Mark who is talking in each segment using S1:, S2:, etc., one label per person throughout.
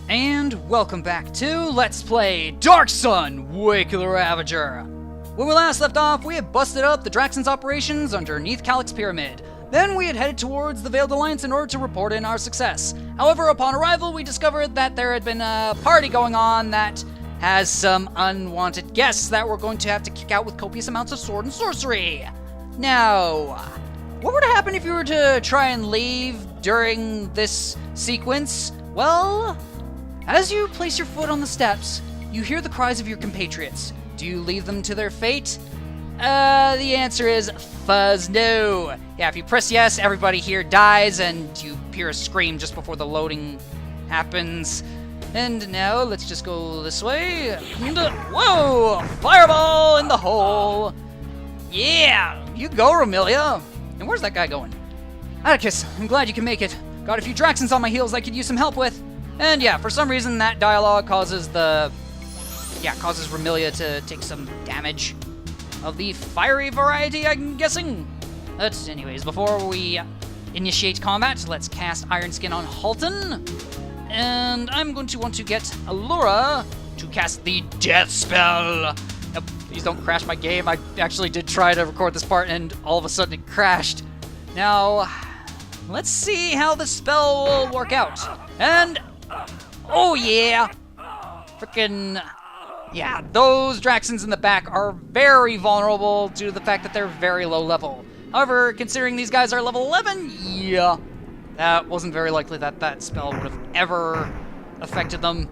S1: And welcome back to Let's Play Draxan, Wake of the Ravager. When we last left off, we had busted up the Draxan's operations underneath Calyx Pyramid. Then we had headed towards the Veiled Alliance in order to report in our success. However, upon arrival, we discovered that there had been a party going on that has some unwanted guests that we're going to have to kick out with copious amounts of sword and sorcery. Now, what would happen if you were to try and leave during this sequence? Well, as you place your foot on the steps, you hear the cries of your compatriots. Do you leave them to their fate? The answer is fuzz no. Yeah, if you press yes, everybody here dies, and you hear a scream just before the loading happens. And now, let's just go this way. And, whoa! Fireball in the hole! Yeah! You go, Ramilia! And where's that guy going? Atticus, I'm glad you can make it. Got a few Draxans on my heels I could use some help with. And yeah, for some reason that dialogue causes Ramilia to take some damage of the fiery variety, I'm guessing. But anyways, before we initiate combat, let's cast Iron Skin on Halton. And I'm going to want to get Allura to cast the Death Spell. Now, please don't crash my game. I actually did try to record this part and all of a sudden it crashed. Now, let's see how the spell will work out. And oh yeah! Frickin'... yeah, those Draxans in the back are very vulnerable due to the fact that they're very low level. However, considering these guys are level 11, yeah, that wasn't very likely that that spell would have ever affected them.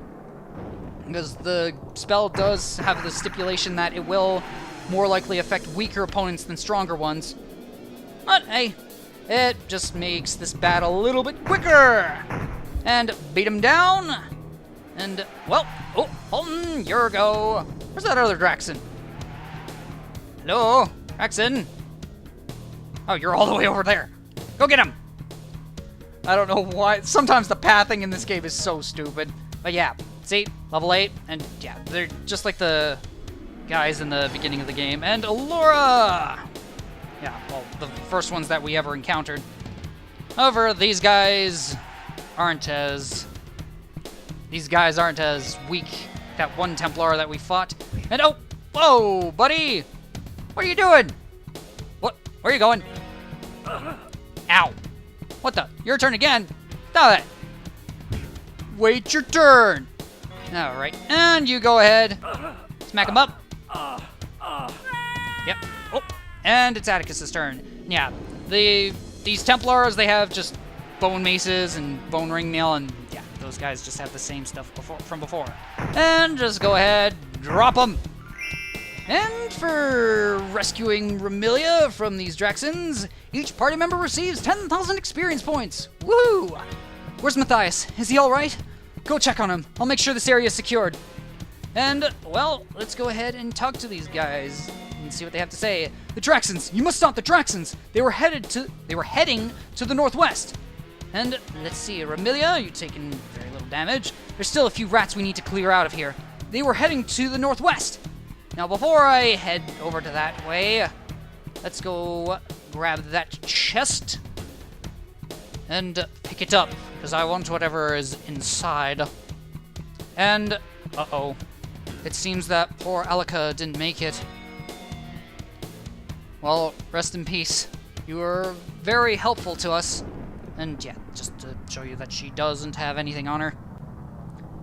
S1: Because the spell does have the stipulation that it will more likely affect weaker opponents than stronger ones. But hey, it just makes this battle a little bit quicker. And beat him down. And, well, oh, Halton, your go. Where's that other Draxan? Hello, Draxan? Oh, you're all the way over there. Go get him. I don't know why. Sometimes the pathing in this game is so stupid. But yeah, see, level 8. And yeah, they're just like the guys in the beginning of the game. And Allura! Yeah, well, the first ones that we ever encountered. However, these guys aren't as weak. That one Templar that we fought. And oh, whoa, buddy! What are you doing? What? Where are you going? Ow. What the? Your turn again? Stop it. Wait your turn. Alright, and you go ahead. Smack him up. Yep. Oh, and it's Atticus's turn. Yeah, these Templars, they have just bone maces and bone ring mail, and yeah, those guys just have the same stuff from before. And just go ahead, drop them. And for rescuing Ramilia from these Draxans, each party member receives 10,000 experience points. Woohoo! Where's Matthias? Is he alright? Go check on him. I'll make sure this area is secured. And, well, let's go ahead and talk to these guys and see what they have to say. The Draxans! You must stop the Draxans! They were heading to the northwest. And let's see, Ramilia, you've taken very little damage. There's still a few rats we need to clear out of here. They were heading to the northwest. Now, before I head over to that way, let's go grab that chest and pick it up, because I want whatever is inside. And, uh-oh, it seems that poor Alika didn't make it. Well, rest in peace. You were very helpful to us. And yeah, just to show you that she doesn't have anything on her.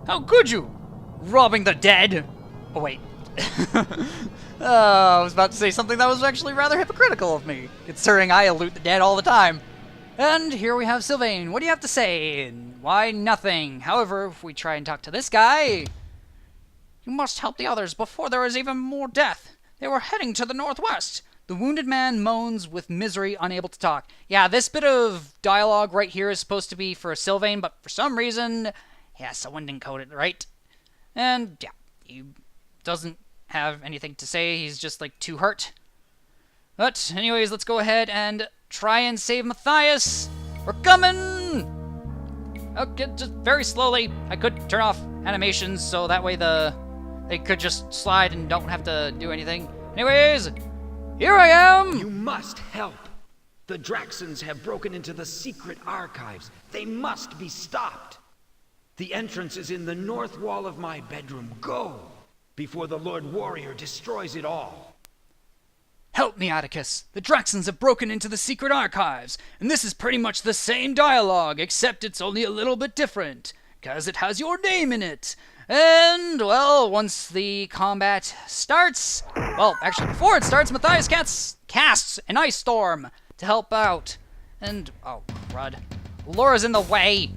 S1: How could you? Robbing the dead! Oh, wait. I was about to say something that was actually rather hypocritical of me, considering I loot the dead all the time. And here we have Sylvain. What do you have to say? Why, nothing. However, if we try and talk to this guy... You must help the others before there is even more death. They were heading to the northwest. The wounded man moans with misery, unable to talk. Yeah, this bit of dialogue right here is supposed to be for Sylvain, but for some reason, yeah, someone didn't code it right. And yeah, he doesn't have anything to say. He's just like too hurt. But anyways, let's go ahead and try and save Matthias. We're coming! Okay, just very slowly. I could turn off animations so that way they could just slide and don't have to do anything. Anyways, here I am!
S2: You must help. The Draxans have broken into the secret archives. They must be stopped. The entrance is in the north wall of my bedroom. Go! Before the Lord Warrior destroys it all.
S1: Help me, Atticus. The Draxans have broken into the secret archives, and this is pretty much the same dialogue, except it's only a little bit different, because it has your name in it. And, well, once the combat starts, well, actually, before it starts, Matthias casts an ice storm to help out. And, oh, crud. Laura's in the way.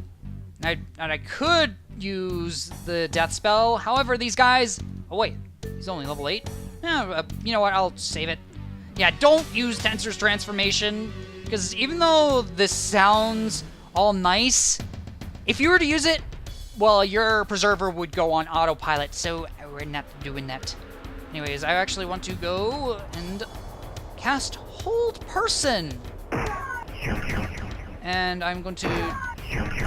S1: And I could use the death spell. However, these guys... Oh, wait. He's only level 8? Yeah, you know what? I'll save it. Yeah, don't use Tensor's Transformation, because even though this sounds all nice, if you were to use it, well, your Preserver would go on autopilot, so we're not doing that. Anyways, I actually want to go and cast Hold Person. And I'm going to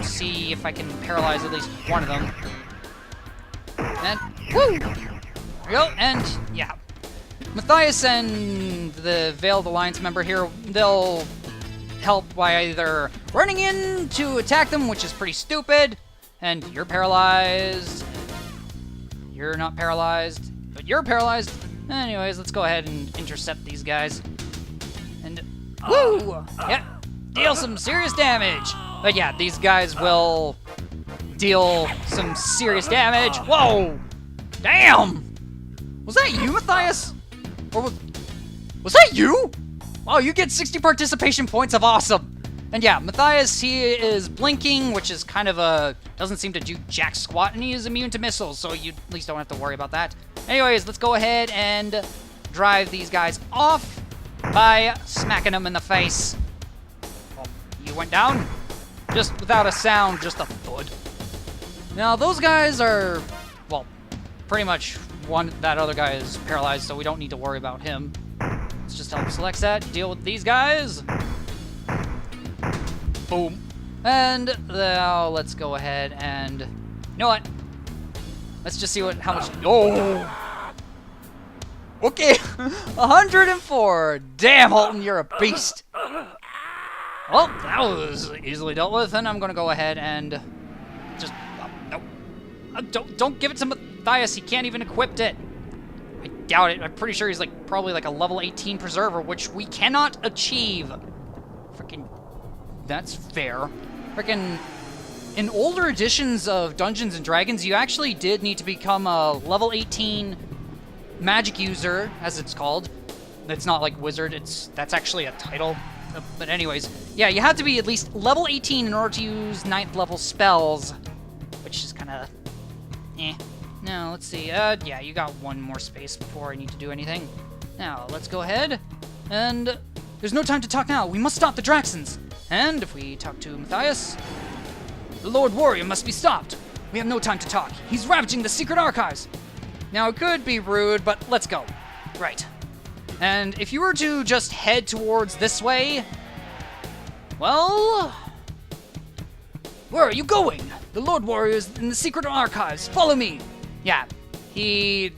S1: see if I can paralyze at least one of them. And, woo! There we go, and, yeah. Matthias and the Veiled Alliance member here, they'll help by either running in to attack them, which is pretty stupid, and you're paralyzed. You're not paralyzed, but you're paralyzed. Anyways, let's go ahead and intercept these guys. And, woo! Yeah, deal some serious damage. But yeah, these guys will deal some serious damage. Whoa! Damn! Was that you, Matthias? Or was that you? Wow, you get 60 participation points of awesome. And yeah, Matthias, he is blinking, which is kind of doesn't seem to do jack squat, and he is immune to missiles, so you at least don't have to worry about that. Anyways, let's go ahead and drive these guys off by smacking them in the face. Oh, you went down? Just without a sound, just a thud. Now, those guys are, well, pretty much that other guy is paralyzed, so we don't need to worry about him. Let's just help select that, deal with these guys. Boom. And now let's go ahead and, you know what? Let's just see how much, oh! Okay, 104. Damn, Halton, you're a beast. Well, that was easily dealt with, and I'm gonna go ahead and just, no. Don't give it to Matthias, he can't even equip it. I doubt it. I'm pretty sure he's probably like a level 18 Preserver, which we cannot achieve. Freaking, that's fair. Freaking, in older editions of Dungeons and Dragons, you actually did need to become a level 18 magic user, as it's called. It's not like wizard, that's actually a title. But anyways, yeah, you have to be at least level 18 in order to use 9th level spells, which is kind of, eh. Now, let's see, yeah, you got one more space before I need to do anything. Now, let's go ahead, and there's no time to talk now. We must stop the Draxans. And if we talk to Matthias, the Lord Warrior must be stopped. We have no time to talk. He's ravaging the secret archives. Now, it could be rude, but let's go. Right. And if you were to just head towards this way, well, where are you going? The Lord Warrior is in the secret archives. Follow me. Yeah,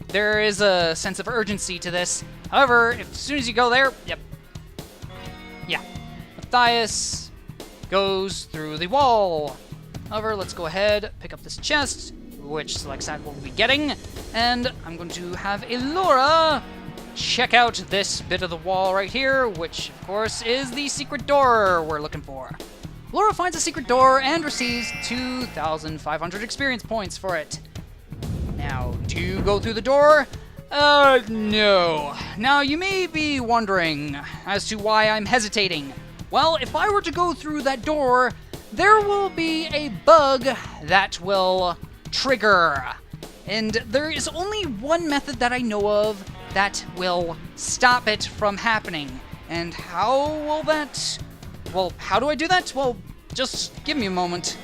S1: there is a sense of urgency to this. However, as soon as you go there, yep. Yeah, Matthias goes through the wall. However, let's go ahead, pick up this chest, which Selexat will be getting, and I'm going to have Elora check out this bit of the wall right here, which, of course, is the secret door we're looking for. Laura finds a secret door and receives 2,500 experience points for it. Now, do you go through the door? No. Now, you may be wondering as to why I'm hesitating. Well, if I were to go through that door, there will be a bug that will trigger. And there is only one method that I know of that will stop it from happening. And how will that... Well, how do I do that? Well, just give me a moment.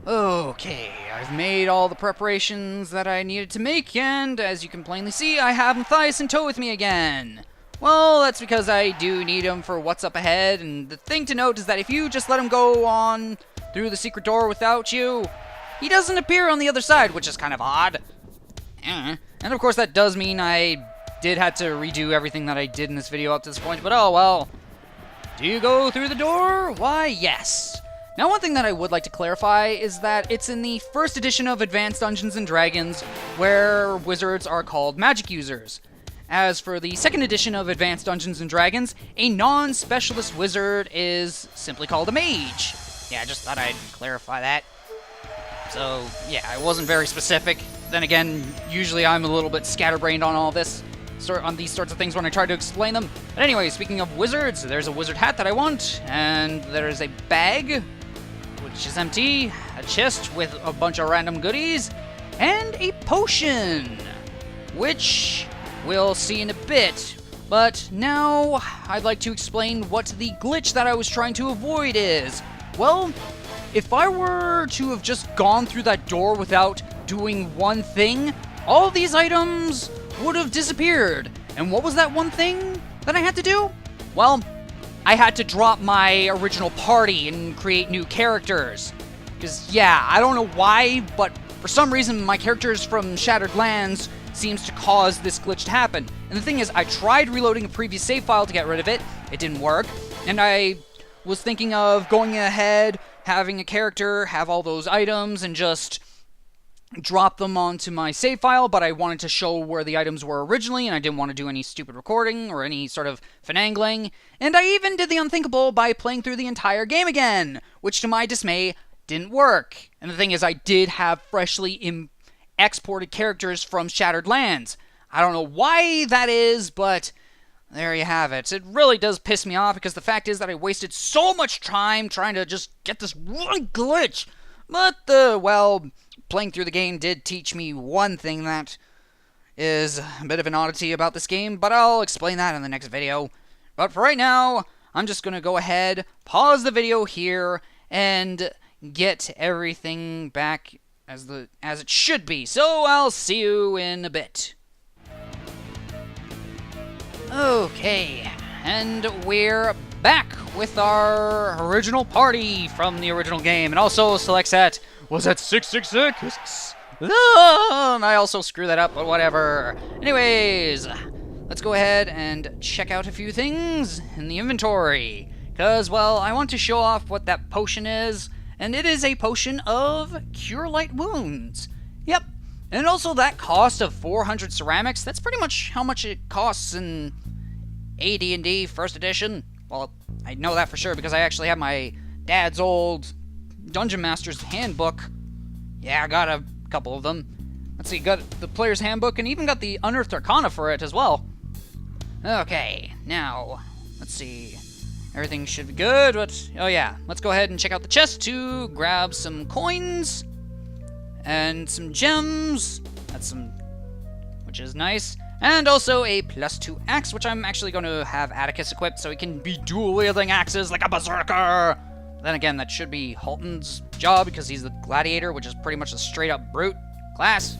S1: Okay, I've made all the preparations that I needed to make, and as you can plainly see, I have Matthias in tow with me again. Well, that's because I do need him for what's up ahead, and the thing to note is that if you just let him go on through the secret door without you, he doesn't appear on the other side, which is kind of odd. And of course that does mean I did have to redo everything that I did in this video up to this point, but oh well. Do you go through the door? Why, yes. Now, one thing that I would like to clarify is that it's in the first edition of Advanced Dungeons & Dragons where wizards are called magic users. As for the second edition of Advanced Dungeons & Dragons, a non-specialist wizard is simply called a mage. Yeah, I just thought I'd clarify that. So, yeah, I wasn't very specific. Then again, usually I'm a little bit scatterbrained on all this, on these sorts of things when I try to explain them. But anyway, speaking of wizards, there's a wizard hat that I want, and there's a bag, which is empty, a chest with a bunch of random goodies, and a potion, which we'll see in a bit. But now, I'd like to explain what the glitch that I was trying to avoid is. Well, if I were to have just gone through that door without doing one thing, all these items would have disappeared. And what was that one thing that I had to do? Well, I had to drop my original party and create new characters. Because, yeah, I don't know why, but for some reason my characters from Shattered Lands seems to cause this glitch to happen. And the thing is, I tried reloading a previous save file to get rid of it. It didn't work. And I was thinking of going ahead, having a character, have all those items, and just drop them onto my save file, but I wanted to show where the items were originally, and I didn't want to do any stupid recording or any sort of finagling. And I even did the unthinkable by playing through the entire game again, which to my dismay didn't work. And the thing is, I did have freshly exported characters from Shattered Lands. I don't know why that is, but there you have it. It really does piss me off, because the fact is that I wasted so much time trying to just get this one glitch. But, well, playing through the game did teach me one thing that is a bit of an oddity about this game, but I'll explain that in the next video. But for right now, I'm just going to go ahead, pause the video here, and get everything back as it should be. So I'll see you in a bit. Okay, and we're back with our original party from the original game, and also select set was at 666. And I also screw that up, but whatever. Anyways, let's go ahead and check out a few things in the inventory, because, well, I want to show off what that potion is, and it is a potion of Cure Light Wounds. Yep. And also that cost of 400 ceramics, that's pretty much how much it costs in AD&D First Edition. Well, I know that for sure because I actually have my dad's old Dungeon Master's Handbook. Yeah, I got a couple of them. Let's see, got the Player's Handbook and even got the Unearthed Arcana for it as well. Okay, now, let's see. Everything should be good, but, oh yeah, let's go ahead and check out the chest to grab some coins and some gems. That's some, which is nice. And also a +2 axe, which I'm actually going to have Atticus equipped so he can be dual-wielding axes like a berserker. Then again, that should be Halton's job because he's the gladiator, which is pretty much a straight-up brute class,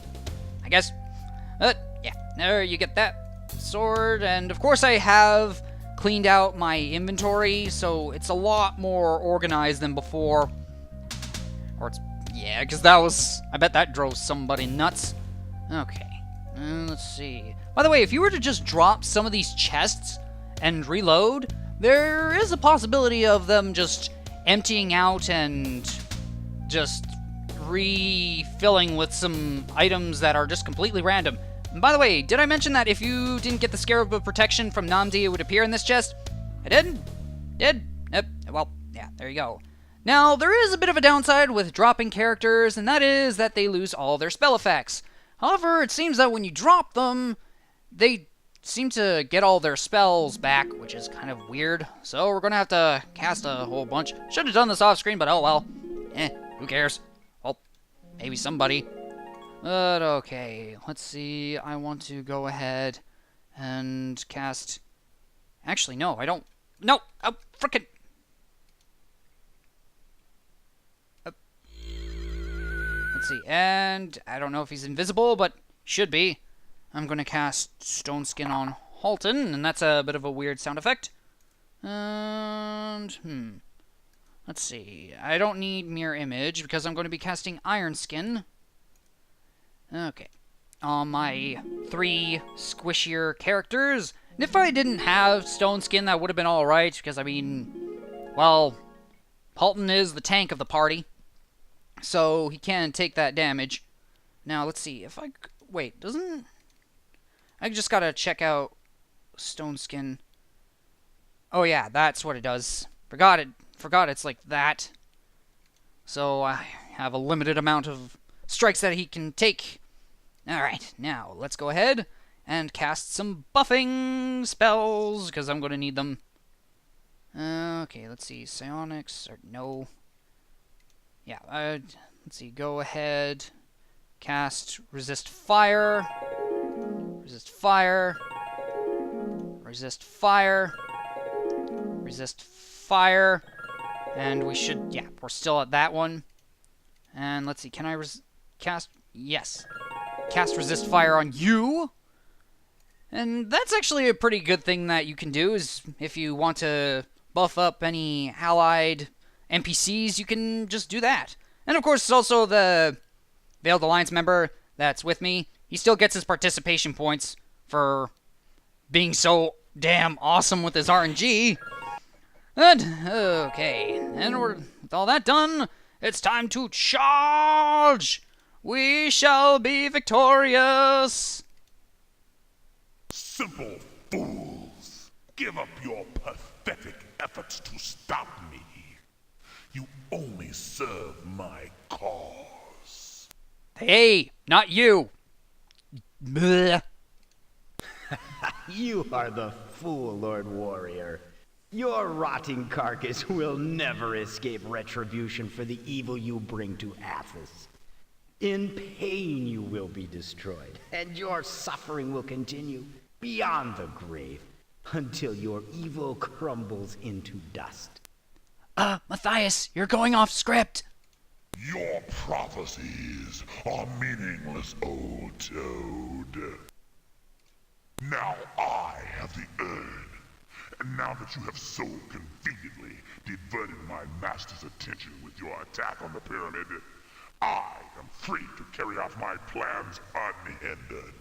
S1: I guess. But, yeah, there you get that sword. And, of course, I have cleaned out my inventory, so it's a lot more organized than before. Or it's, yeah, because that was, I bet that drove somebody nuts. Okay, let's see. By the way, if you were to just drop some of these chests and reload, there is a possibility of them just emptying out and just refilling with some items that are just completely random. And by the way, did I mention that if you didn't get the Scarab of Protection from Namdi, it would appear in this chest? I didn't? Did? Yep. Well, yeah, there you go. Now, there is a bit of a downside with dropping characters, and that is that they lose all their spell effects. However, it seems that when you drop them, they seem to get all their spells back, which is kind of weird. So we're going to have to cast a whole bunch. Should have done this off screen, but oh well. Who cares? Well, maybe somebody. But okay, let's see. I want to go ahead and cast... Actually, no, I don't... No! Oh, frickin'... Let's see, and I don't know if he's invisible, but should be. I'm going to cast Stone Skin on Halton, and that's a bit of a weird sound effect. And, let's see. I don't need Mirror Image, because I'm going to be casting Iron Skin. Okay. On my 3 squishier characters, If I didn't have Stone Skin, that would have been alright, because, I mean, well, Halton is the tank of the party, so he can take that damage. Now, let's see, if I... Wait, doesn't... I just gotta check out Stone Skin. Oh yeah, that's what it does. Forgot it's like that. So I have a limited amount of strikes that he can take. Alright, now let's go ahead and cast some buffing spells, because I'm going to need them. Okay, let's see. Psionics, or no. Yeah, let's see. Go ahead. Cast Resist Fire. Resist Fire. Resist Fire. Resist Fire. And we should, yeah, we're still at that one. And let's see, can I cast? Yes. Cast Resist Fire on you. And that's actually a pretty good thing that you can do, is if you want to buff up any allied NPCs, you can just do that. And of course, also the Veiled Alliance member that's with me, he still gets his participation points for being so damn awesome with his RNG. And, okay, and with all that done, it's time to charge! We shall be victorious!
S3: Simple fools! Give up your pathetic efforts to stop me. You only serve my cause.
S1: Hey, not you! Bleh.
S4: You are the fool, Lord Warrior. Your rotting carcass will never escape retribution for the evil you bring to Athos. In pain you will be destroyed, and your suffering will continue beyond the grave until your evil crumbles into dust.
S1: Matthias, you're going off script!
S3: Your prophecies are meaningless, old toad. Now I have the urn, and now that you have so conveniently diverted my master's attention with your attack on the pyramid, I am free to carry out my plans unhindered.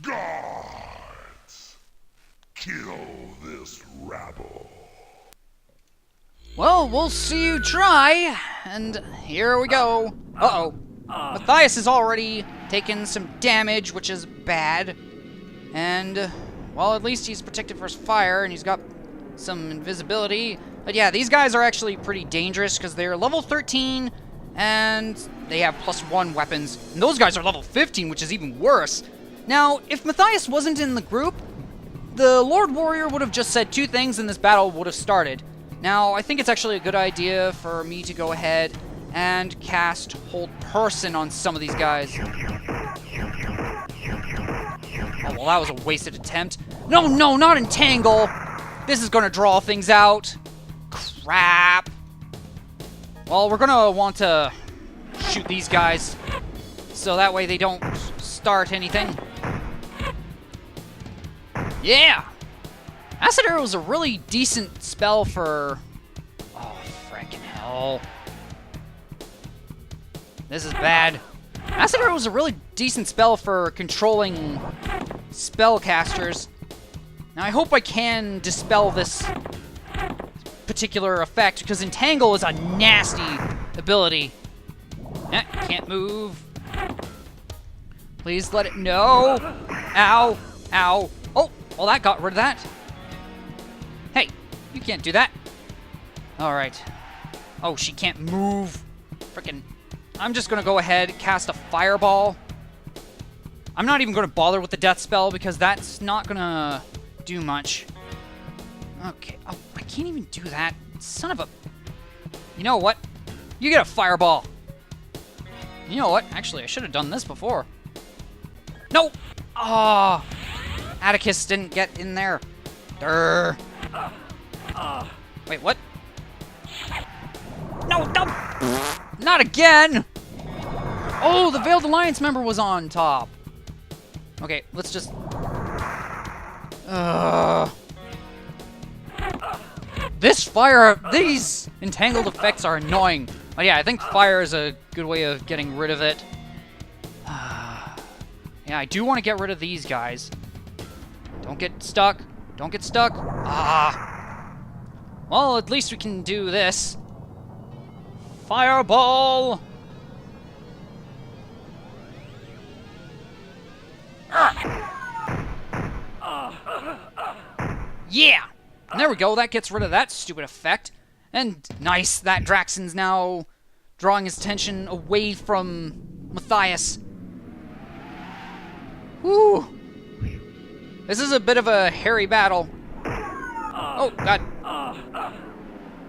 S3: Guards, kill this rabble.
S1: Well, we'll see you try, and here we go. Uh-oh. Matthias has already taken some damage, which is bad. And, well, at least he's protected for his fire, and he's got some invisibility. But yeah, these guys are actually pretty dangerous, because they're level 13, and they have +1 weapons. And those guys are level 15, which is even worse. Now, if Matthias wasn't in the group, the Lord Warrior would have just said 2 things, and this battle would have started. Now, I think it's actually a good idea for me to go ahead and cast Hold Person on some of these guys. Oh, well, that was a wasted attempt. No, not Entangle! This is gonna draw things out. Crap. Well, we're gonna want to shoot these guys, so that way they don't start anything. Yeah! Acid Arrow is a really decent spell for... Oh, frickin' hell. This is bad. Acid Arrow is a really decent spell for controlling spellcasters. Now, I hope I can dispel this particular effect, because Entangle is a nasty ability. Can't move. Please let it... No! Ow! Ow! Oh! Well, that got rid of that. Hey! You can't do that. Alright. Oh, she can't move. Frickin'... I'm just gonna go ahead, cast a Fireball. I'm not even gonna bother with the Death Spell, because that's not gonna do much. Okay. Oh, I can't even do that. Son of a... You know what? You get a Fireball. You know what? Actually, I should have done this before. No! Ah! Oh, Atticus didn't get in there. Durr. Wait, what? No! Not again! Oh, the Veiled Alliance member was on top. Okay, let's just... These entangled effects are annoying. But yeah, I think fire is a good way of getting rid of it. Yeah, I do want to get rid of these guys. Don't get stuck. Don't get stuck. Ah. Well, at least we can do this. Fireball! Yeah! And there we go, that gets rid of that stupid effect. And nice, that Draxan's now drawing his attention away from Matthias. Woo! This is a bit of a hairy battle. Oh, God.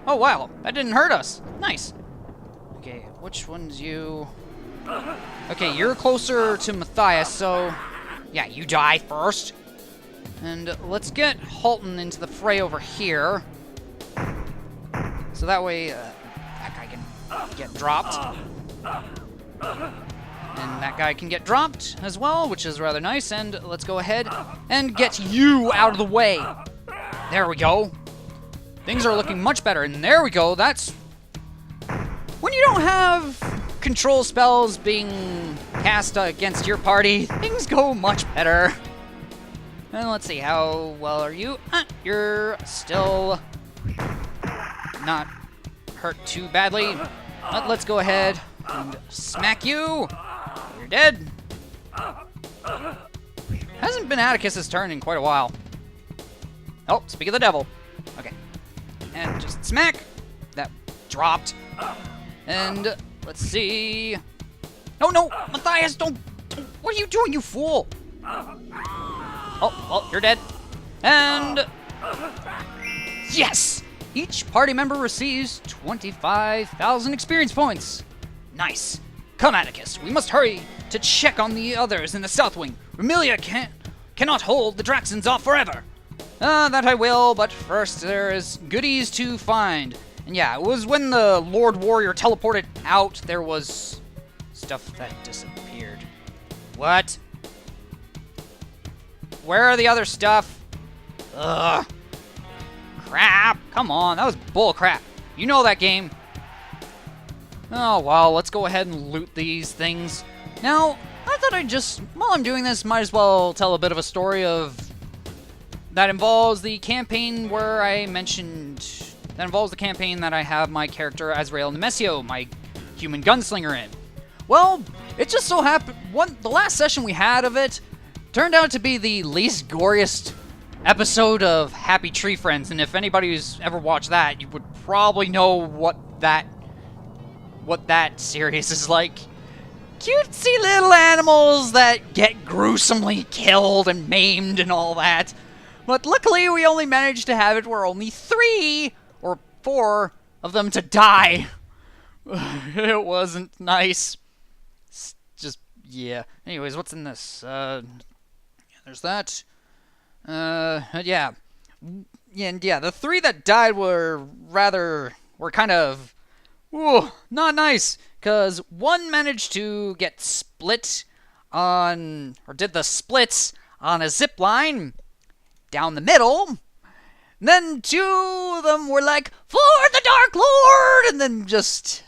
S1: Oh, wow, that didn't hurt us. Nice. Okay, which one's you? Okay, you're closer to Matthias, so... yeah, you die first. And let's get Halton into the fray over here. So that way, that guy can get dropped. And that guy can get dropped as well, which is rather nice. And let's go ahead and get you out of the way. There we go. Things are looking much better. And there we go. That's... when you don't have control spells being cast against your party, things go much better. And let's see, how well are you? You're still not hurt too badly. But let's go ahead and smack you. You're dead. Hasn't been Atticus's turn in quite a while. Oh, speak of the devil. Okay. And just smack. That dropped. And let's see. No, Matthias, don't. What are you doing, you fool? Oh, well, you're dead. And yes! Each party member receives 25,000 experience points. Nice. Come, Atticus, we must hurry to check on the others in the South Wing. Remilia cannot hold the Draxans off forever. That I will, but first there is goodies to find. And yeah, it was when the Lord Warrior teleported out, there was stuff that disappeared. What? Where are the other stuff? Ugh. Crap. Come on, that was bull crap. You know that game. Oh, well, let's go ahead and loot these things. Now, I thought I'd just, while I'm doing this, might as well tell a bit of a story of... that involves the campaign where I mentioned... that involves the campaign that I have my character Azrael Nemesio, my human gunslinger in. Well, it just so happened, the last session we had of it turned out to be the least goriest episode of Happy Tree Friends, and if anybody's ever watched that, you would probably know what that series is like. Cutesy little animals that get gruesomely killed and maimed and all that. But luckily, we only managed to have it where only 3 or 4 of them to die. It wasn't nice. It's just, yeah. Anyways, what's in this? There's that. Yeah. And yeah, the 3 that died were kind of, not nice. Because one managed to get split on, or did the splits on a zip line down the middle. And then 2 of them were like, for the Dark Lord! And then just,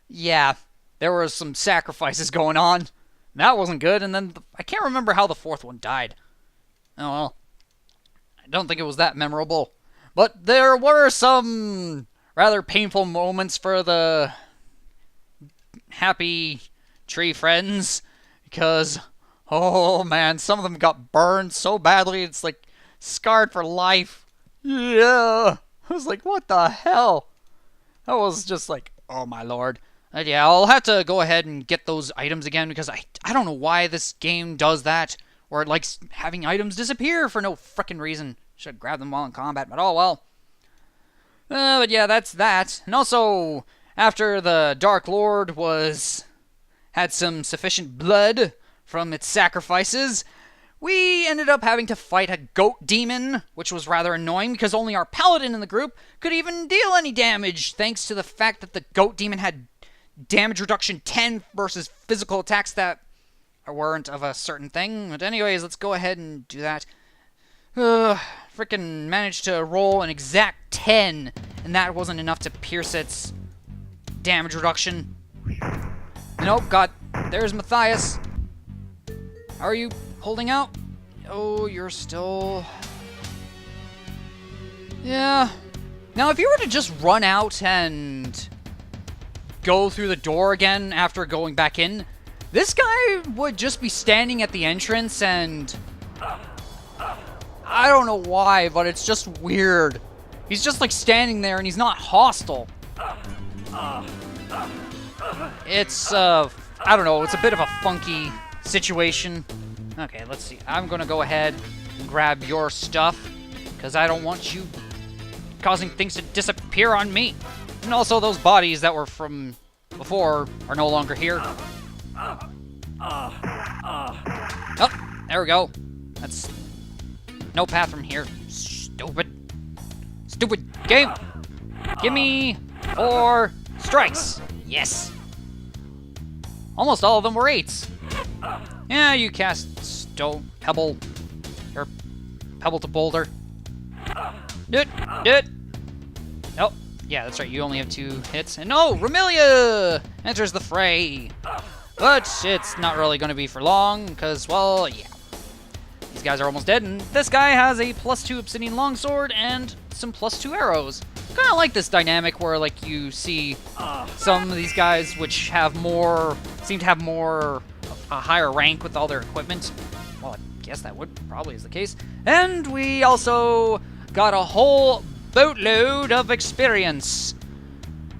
S1: yeah, there were some sacrifices going on. That wasn't good. And then I can't remember how the 4th one died. Oh, well. I don't think it was that memorable. But there were some rather painful moments for the Happy Tree Friends. Because, oh man, some of them got burned so badly, it's like scarred for life. Yeah. I was like, what the hell? That was just like, oh my lord. Yeah, I'll have to go ahead and get those items again because I don't know why this game does that. Or it likes having items disappear for no frickin' reason. Should have grabbed them while in combat, but oh well. But yeah, that's that. And also, after the Dark Lord had some sufficient blood from its sacrifices, we ended up having to fight a goat demon, which was rather annoying because only our paladin in the group could even deal any damage, thanks to the fact that the goat demon had damage reduction 10 versus physical attacks that weren't of a certain thing. But anyways, let's go ahead and do that. Frickin' managed to roll an exact 10, and that wasn't enough to pierce its damage reduction. Nope, God, there's Matthias. Are you holding out? Oh, you're still... Yeah. Now, if you were to just run out and go through the door again after going back in, this guy would just be standing at the entrance and... I don't know why, but it's just weird. He's just like standing there and he's not hostile. It's, I don't know, it's a bit of a funky situation. Okay, let's see. I'm gonna go ahead and grab your stuff, because I don't want you causing things to disappear on me. And also, those bodies that were from before are no longer here. Oh, there we go. That's no path from here. Stupid. Stupid game. Give me 4 strikes. Yes. Almost all of them were 8s. Yeah, you cast stone, pebble, or pebble to boulder. Do it. Oh, yeah, that's right. You only have 2 hits. And no, Ramilia enters the fray. But it's not really going to be for long, because, well, yeah. These guys are almost dead, and this guy has a +2 Obsidian Longsword and some +2 arrows. Kind of like this dynamic where, like, you see some of these guys which have more, seem to have more, a higher rank with all their equipment. Well, I guess that would probably is the case. And we also got a whole boatload of experience.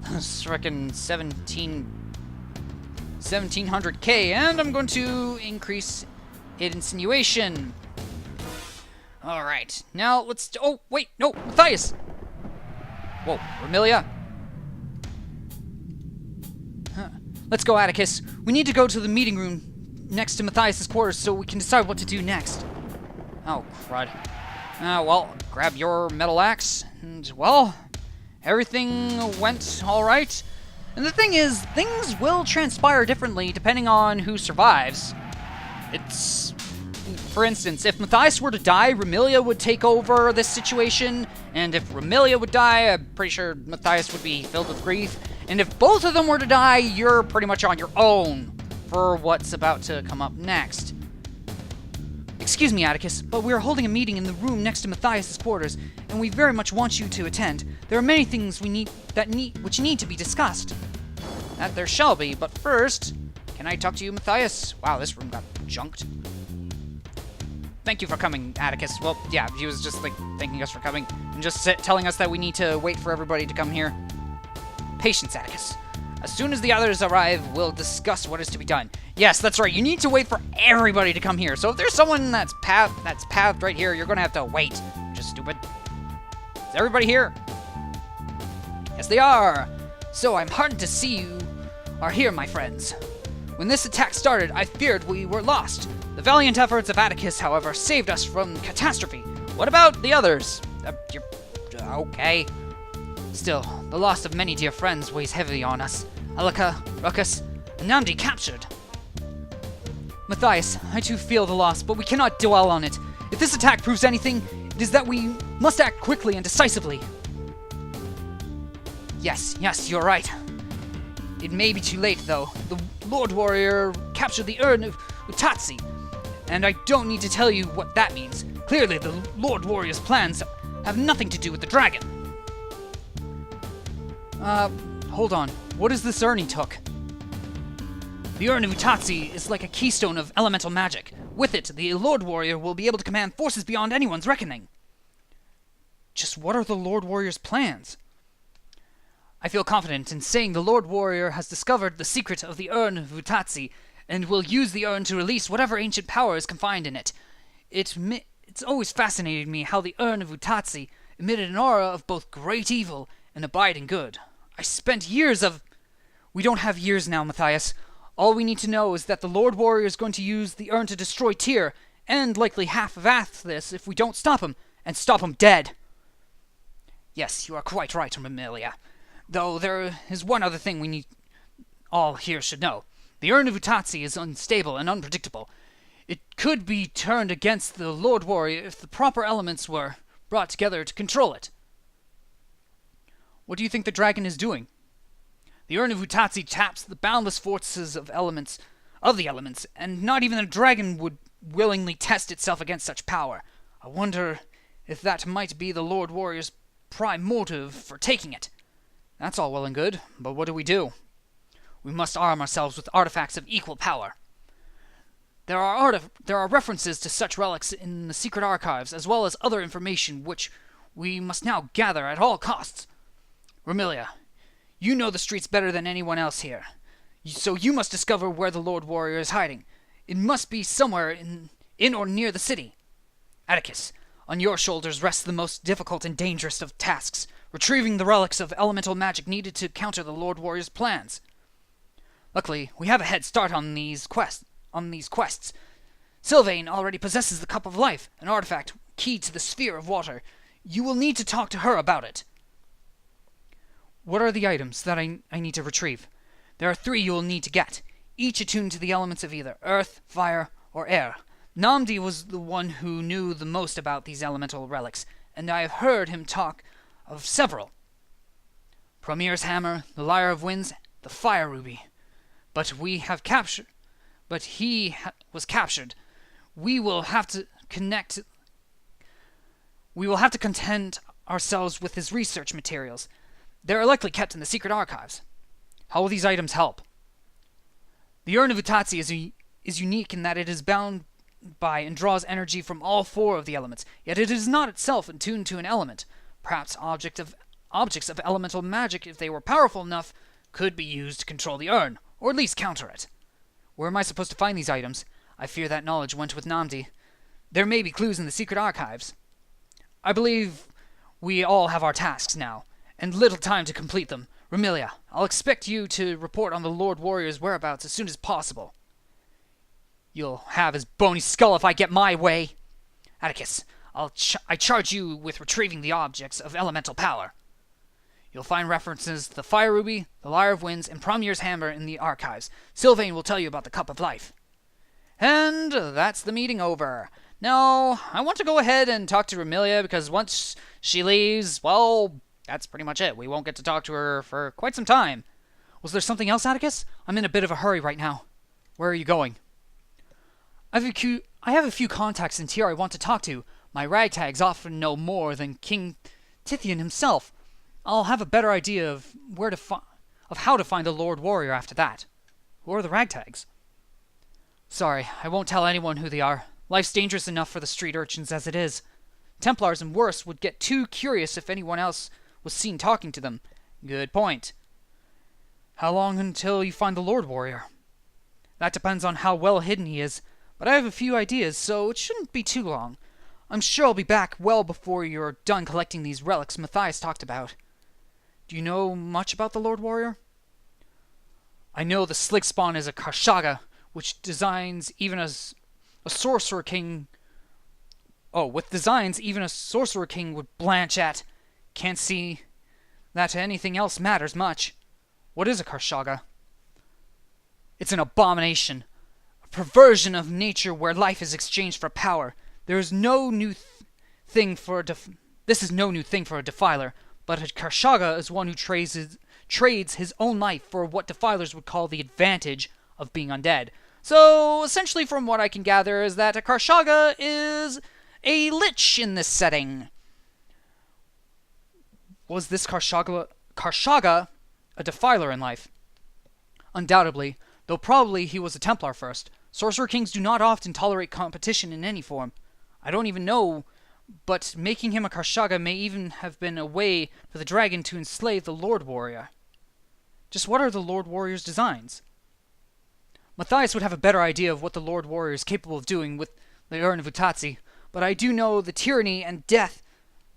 S1: That's freaking 1700k, and I'm going to increase hit insinuation. Alright, now let's... Oh, wait, no, Matthias! Whoa, Ramilia. Huh. Let's go, Atticus. We need to go to the meeting room next to Matthias' quarters so we can decide what to do next. Oh, crud. Well, grab your metal axe, and, well, everything went alright. And the thing is, things will transpire differently depending on who survives. It's... For instance, if Matthias were to die, Ramilia would take over this situation, and if Ramilia would die, I'm pretty sure Matthias would be filled with grief, and if both of them were to die, you're pretty much on your own for what's about to come up next. Excuse me, Atticus, but we are holding a meeting in the room next to Matthias' quarters, and we very much want you to attend. There are many things which need to be discussed. That there shall be, but first, can I talk to you, Matthias? Wow, this room got junked. Thank you for coming, Atticus. Well, yeah, he was just, like, thanking us for coming, and just telling us that we need to wait for everybody to come here. Patience, Atticus. As soon as the others arrive, we'll discuss what is to be done. Yes, that's right, you need to wait for everybody to come here. So if there's someone that's pathed right here, you're gonna have to wait. Which is stupid. Is everybody here? Yes, they are. So I'm heartened to see you are here, my friends. When this attack started, I feared we were lost. The valiant efforts of Atticus, however, saved us from catastrophe. What about the others? Okay. Still, the loss of many dear friends weighs heavily on us. Alaka, Ruckus, and Namdi captured. Matthias, I too feel the loss, but we cannot dwell on it. If this attack proves anything, it is that we must act quickly and decisively. Yes, you're right. It may be too late, though. The Lord Warrior captured the urn of Utatsi, and I don't need to tell you what that means. Clearly, the Lord Warrior's plans have nothing to do with the dragon. Hold on. What is this urn he took? The urn of Utatsi is like a keystone of elemental magic. With it, the Lord Warrior will be able to command forces beyond anyone's reckoning. Just what are the Lord Warrior's plans? I feel confident in saying the Lord Warrior has discovered the secret of the urn of Utatsi, and will use the urn to release whatever ancient power is confined in it. It's always fascinated me how the urn of Utatsi emitted an aura of both great evil and abiding good. I spent years of... We don't have years now, Matthias. All we need to know is that the Lord Warrior is going to use the urn to destroy Tyr, and likely half of Athos if we don't stop him, and stop him dead. Yes, you are quite right, Ramilia. Though there is one other thing we need all here should know. The urn of Utatsi is unstable and unpredictable. It could be turned against the Lord Warrior if the proper elements were brought together to control it. What do you think the dragon is doing? The urn of Utatsi taps the boundless forces of the elements, and not even a dragon would willingly test itself against such power. I wonder if that might be the Lord Warrior's prime motive for taking it. That's all well and good, but what do? We must arm ourselves with artifacts of equal power. There are references to such relics in the secret archives, as well as other information which we must now gather at all costs. Ramilia, you know the streets better than anyone else here, so you must discover where the Lord Warrior is hiding. It must be somewhere in or near the city. Atticus, on your shoulders rests the most difficult and dangerous of tasks, retrieving the relics of elemental magic needed to counter the Lord Warrior's plans. Luckily, we have a head start on these quests. Sylvain already possesses the Cup of Life, an artifact key to the Sphere of Water. You will need to talk to her about it. What are the items that I need to retrieve? There are 3 you will need to get, each attuned to the elements of either earth, fire, or air. Namdi was the one who knew the most about these elemental relics, and I have heard him talk of several. Promir's hammer, the Lyre of Winds, the Fire Ruby. But he was captured. We will have to content ourselves with his research materials. They are likely kept in the secret archives. How will these items help? The Urn of Utazi is unique in that it is bound by and draws energy from all 4 of the elements, yet it is not itself attuned to an element. Perhaps objects of elemental magic, if they were powerful enough, could be used to control the urn, or at least counter it. Where am I supposed to find these items? I fear that knowledge went with Namdi. There may be clues in the secret archives. I believe we all have our tasks now, and little time to complete them. Ramilia, I'll expect you to report on the Lord Warrior's whereabouts as soon as possible. You'll have his bony skull if I get my way. Atticus, I charge you with retrieving the objects of elemental power. You'll find references to the Fire Ruby, the Lyre of Winds, and Promir's hammer in the archives. Sylvain will tell you about the Cup of Life. And that's the meeting over. Now, I want to go ahead and talk to Ramilia, because once she leaves, well, that's pretty much it. We won't get to talk to her for quite some time. Was there something else, Atticus? I'm in a bit of a hurry right now. Where are you going? I have a few contacts in Tyr I want to talk to. My ragtags often know more than King Tithian himself. I'll have a better idea of how to find the Lord Warrior after that. Who are the ragtags? Sorry, I won't tell anyone who they are. Life's dangerous enough for the street urchins as it is. Templars and worse would get too curious if anyone else was seen talking to them. Good point. How long until you find the Lord Warrior? That depends on how well hidden he is, but I have a few ideas, so it shouldn't be too long. I'm sure I'll be back well before you're done collecting these relics Matthias talked about. Do you know much about the Lord Warrior? I know the Slick Spawn is a Karshaga, which designs even as a Sorcerer King... with designs even a Sorcerer King would blanch at. Can't see that anything else matters much. What is a Karshaga? It's an abomination. A perversion of nature where life is exchanged for power. There is no new thing for This is no new thing for a defiler, but a Karshaga is one who trades his own life for what defilers would call the advantage of being undead. So, essentially from what I can gather is that a Karshaga is a lich in this setting. Was this Karshaga a defiler in life? Undoubtedly, though probably he was a Templar first. Sorcerer Kings do not often tolerate competition in any form. I don't even know, but making him a Karshaga may even have been a way for the dragon to enslave the Lord Warrior. Just what are the Lord Warrior's designs? Matthias would have a better idea of what the Lord Warrior is capable of doing with the Urn of Utazi, but I do know the tyranny and death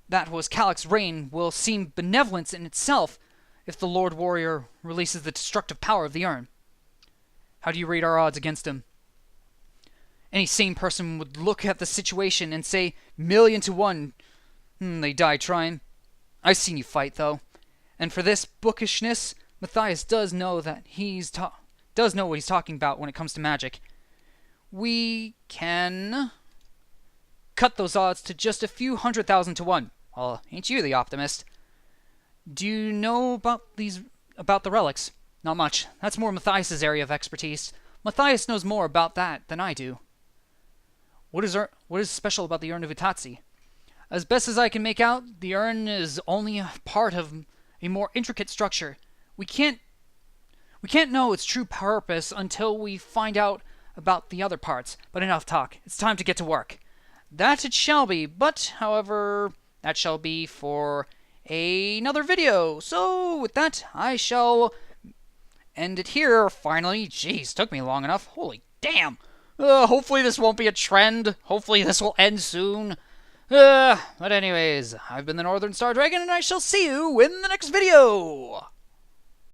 S1: that was Calic's reign will seem benevolence in itself if the Lord Warrior releases the destructive power of the urn. How do you rate our odds against him? Any sane person would look at the situation and say, 1,000,000 to 1. They die trying. I've seen you fight, though. And for this bookishness, Matthias does know that does know what he's talking about when it comes to magic. We can cut those odds to just a few 100,000 to 1. Well, ain't you the optimist? Do you know about the relics? Not much. That's more Matthias's area of expertise. Matthias knows more about that than I do. What is special about the Urn of Itazi? As best as I can make out, the urn is only a part of a more intricate structure. We can't know its true purpose until we find out about the other parts. But enough talk. It's time to get to work. That it shall be, but, however, that shall be for another video. So, with that, I shall end it here, finally. Jeez, took me long enough. Holy damn. Hopefully this won't be a trend. Hopefully this will end soon. But anyways, I've been the NorthernStarDragon, and I shall see you in the next video!